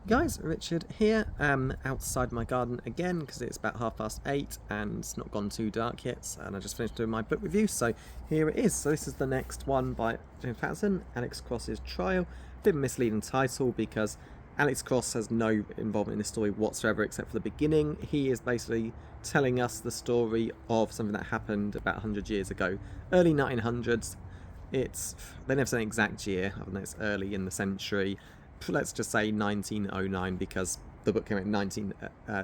Guys, Richard here, outside my garden again because it's about 8:30 and it's not gone too dark yet, and I just finished doing my book review, so here it is. So this is the next one by James Patterson, Alex Cross's Trial. Bit of a misleading title because Alex Cross has no involvement in this story whatsoever except for the beginning. He is basically telling us the story of something that happened about 100 years ago, early 1900s. They never say an exact year, other than it's early in the century. Let's just say 1909 because the book came out in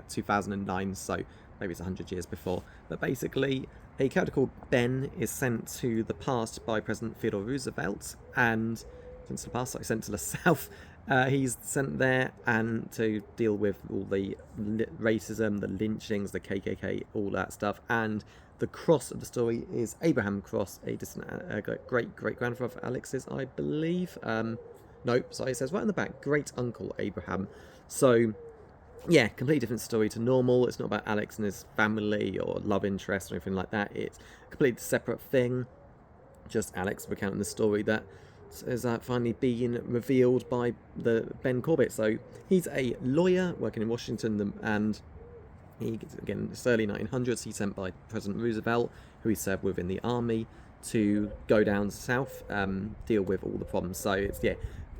2009, so maybe it's 100 years before. But basically, a character called Ben is sent to the past by President Theodore Roosevelt, and sent to the past, like sent to the south. He's sent there and to deal with all the racism, the lynchings, the KKK, all that stuff. And the Cross of the story is Abraham Cross, a distant great-great-grandfather of Alex's, I believe. Nope, sorry, it says right in the back, great uncle Abraham. So, yeah, completely different story to normal. It's not about Alex and his family or love interest or anything like that. It's a completely separate thing. Just Alex recounting the story that has finally been revealed by the Ben Corbett. So he's a lawyer working in Washington, and he, again, it's early 1900s. He's sent by President Roosevelt, who he served with in the army, to go down south, deal with all the problems. So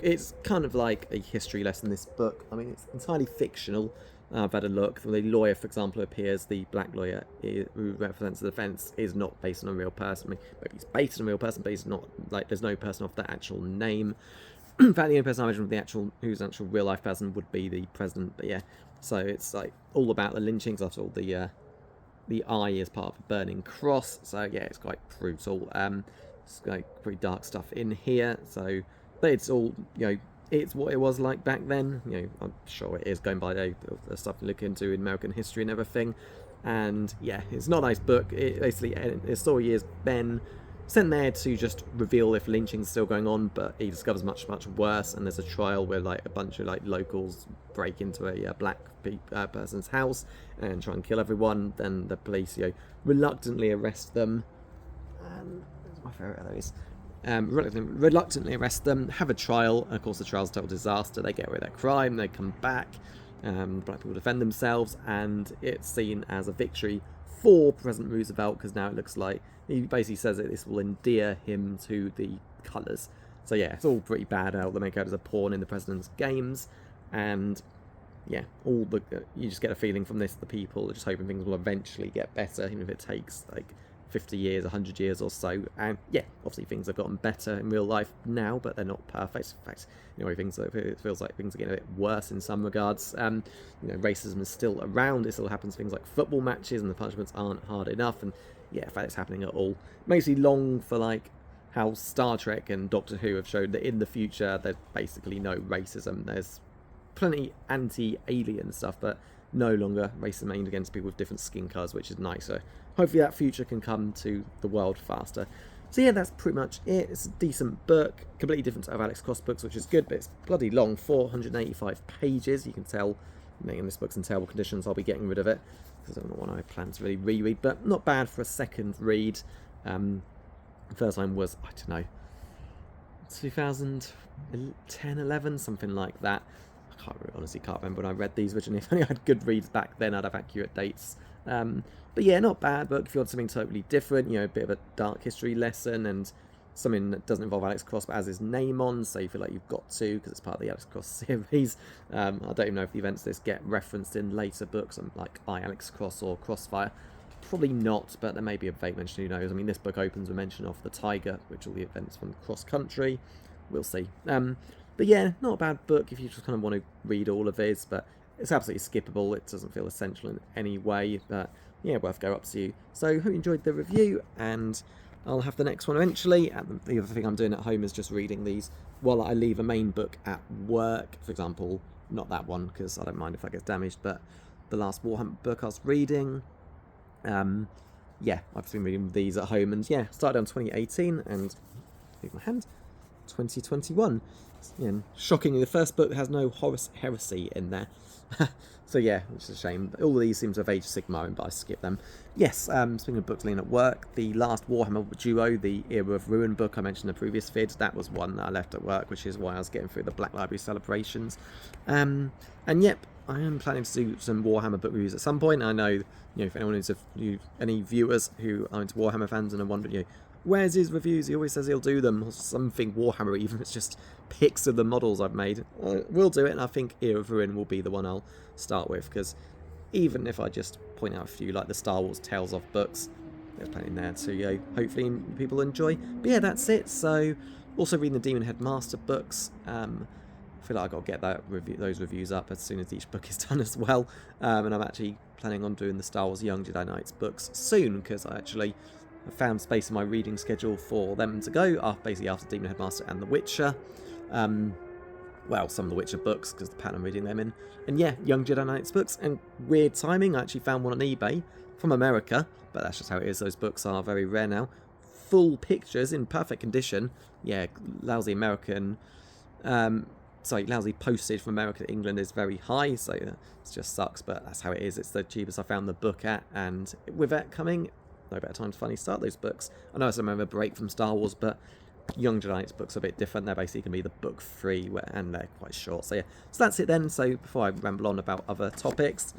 it's kind of like a history lesson, this book. I mean, it's entirely fictional. I've had a look. The lawyer, for example, who appears, the black lawyer who represents the defence, is not based on a real person. I mean, maybe he's based on a real person, but he's not, like, there's no person off that actual name. In fact, the only person I imagine who's an actual real life person would be the president. But yeah, so it's like all about the lynchings. After all, the eye is part of a burning cross. So yeah, it's quite brutal. It's like pretty dark stuff in here. So, but it's all, it's what it was like back then. I'm sure it is, going by the stuff you look into in American history and everything. And yeah, it's not a nice book. It basically, the story is Ben sent there to just reveal if lynching's still going on, but he discovers much worse. And there's a trial where like a bunch of like locals break into a black person's house and try and kill everyone. Then the police, reluctantly arrest them. That's my favourite of those. Reluctantly arrest them, have a trial, and of course the trial's a total disaster. They get away with their crime, they come back, black people defend themselves, and it's seen as a victory for President Roosevelt, because now it looks like, he basically says that this will endear him to the colours. So yeah, it's all pretty bad how they make out as a pawn in the president's games, and yeah, you just get a feeling from this, the people are just hoping things will eventually get better, even if it takes like 50 years, 100 years or so. And yeah, obviously things have gotten better in real life now, but they're not perfect. In fact, it feels like things are getting a bit worse in some regards. Racism is still around. It still happens, things like football matches, and the punishments aren't hard enough. And yeah, in fact, it's happening at all. Makes me long for like how Star Trek and Doctor Who have shown that in the future there's basically no racism. There's plenty anti-alien stuff, but no longer racism aimed against people with different skin colours, which is nicer. Hopefully that future can come to the world faster. So yeah, that's pretty much it. It's a decent book, completely different to Alex Cross books, which is good, but it's bloody long, 485 pages. You can tell, in this book's in terrible conditions, I'll be getting rid of it, because I don't know what I plan to really reread, but not bad for a second read. The first time was, 2010, 11, something like that. Honestly can't remember when I read these originally. If only I had good reads back then, I'd have accurate dates. But yeah, not bad book if you want something totally different, a bit of a dark history lesson, and something that doesn't involve Alex Cross but has his name on, so you feel like you've got to, because it's part of the Alex Cross series. I don't even know if the events of this get referenced in later books, like I, Alex Cross or Crossfire. Probably not, but there may be a vague mention, who knows. I mean, this book opens with mention of the Tiger, which are the events from Cross Country. We'll see. But yeah, not a bad book if you just kind of want to read all of his, but it's absolutely skippable. It doesn't feel essential in any way, but yeah, worth go up to you. So hope you enjoyed the review, and I'll have the next one eventually. And the other thing I'm doing at home is just reading these while I leave a main book at work. For example, not that one, because I don't mind if that gets damaged, but the last Warhammer book I was reading. Yeah, I've been reading these at home, and yeah, started on 2018, and leave my hand. 2021. Shockingly, the first book has no Horus Heresy in there. So yeah, which is a shame. All of these seem to have Age of Sigmar, but I skipped them. Yes, speaking of books lean at work, the last Warhammer duo, the Era of Ruin book I mentioned in the previous vid, that was one that I left at work, which is why I was getting through the Black Library celebrations. And yep, I am planning to do some Warhammer book reviews at some point. I know, if anyone is any viewers who are into Warhammer fans and are wondering, where's his reviews? He always says he'll do them, or something Warhammer, even if it's just pics of the models I've made. We'll do it, and I think Era of Ruin will be the one I'll start with, because even if I just point out a few, like the Star Wars Tales of books, there's plenty in there to hopefully people enjoy. But yeah, that's it. So, also reading the Demon Headmaster books. I feel like I've got to get those reviews up as soon as each book is done as well. And I'm actually planning on doing the Star Wars Young Jedi Knights books soon, because I actually found space in my reading schedule for them to go, basically after Demon Headmaster and The Witcher. Well, some of the Witcher books, because the pattern I'm reading them in. And yeah, Young Jedi Knights books. And weird timing, I actually found one on eBay from America, but that's just how it is. Those books are very rare now. Full pictures in perfect condition. Yeah, lousy American... lousy postage from America to England is very high, so it just sucks, but that's how it is. It's the cheapest I found the book at, and with that coming, no better time to finally start those books. I know it's a break from Star Wars, but Young Jedi Knights books are a bit different. They're basically going to be the book 3, and they're quite short. So yeah, so that's it then. So before I ramble on about other topics,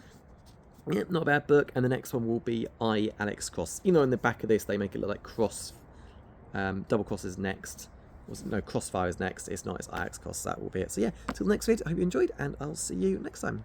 yep, not a bad book. And the next one will be I, Alex Cross. In the back of this, they make it look like Cross. Double Cross is next. No, Crossfire is next. It's not. It's Alex Cross. That will be it. So yeah, till the next video. I hope you enjoyed, and I'll see you next time.